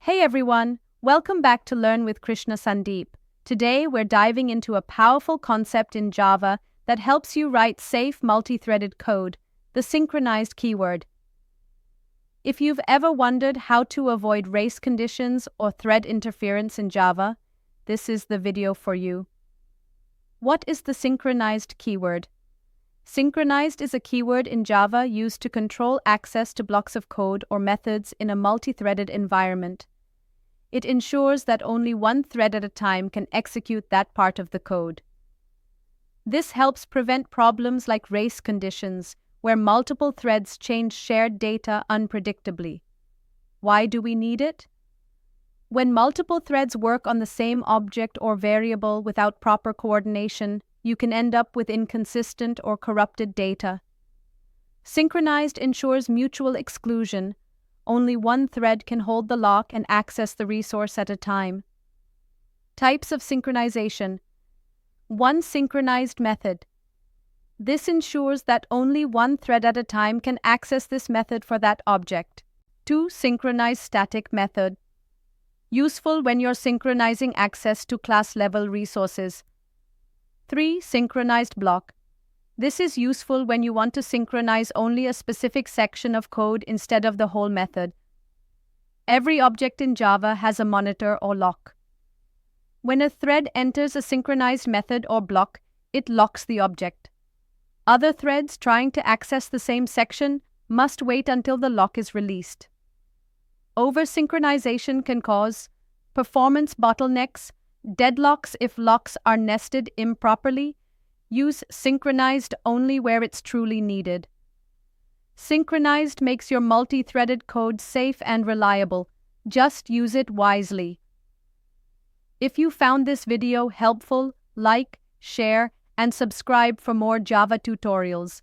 Hey everyone, welcome back to Learn with Krishna Sandeep. Today we're diving into a powerful concept in Java that helps you write safe multi-threaded code, the synchronized keyword. If you've ever wondered how to avoid race conditions or thread interference in Java, this is the video for you. What is the synchronized keyword? Synchronized is a keyword in Java used to control access to blocks of code or methods in a multi-threaded environment. It ensures that only one thread at a time can execute that part of the code. This helps prevent problems like race conditions, where multiple threads change shared data unpredictably. Why do we need it? When multiple threads work on the same object or variable without proper coordination, you can end up with inconsistent or corrupted data. Synchronized ensures mutual exclusion. Only one thread can hold the lock and access the resource at a time. Types of synchronization. 1. Synchronized method. This ensures that only one thread at a time can access this method for that object. 2. Synchronized static method. Useful when you're synchronizing access to class-level resources. 3. Synchronized block. This is useful when you want to synchronize only a specific section of code instead of the whole method. Every object in Java has a monitor or lock. When a thread enters a synchronized method or block, it locks the object. Other threads trying to access the same section must wait until the lock is released. Over-synchronization can cause performance bottlenecks, deadlocks if locks are nested improperly. Use synchronized only where it's truly needed. Synchronized makes your multi-threaded code safe and reliable. Just use it wisely. If you found this video helpful, like, share, and subscribe for more Java tutorials.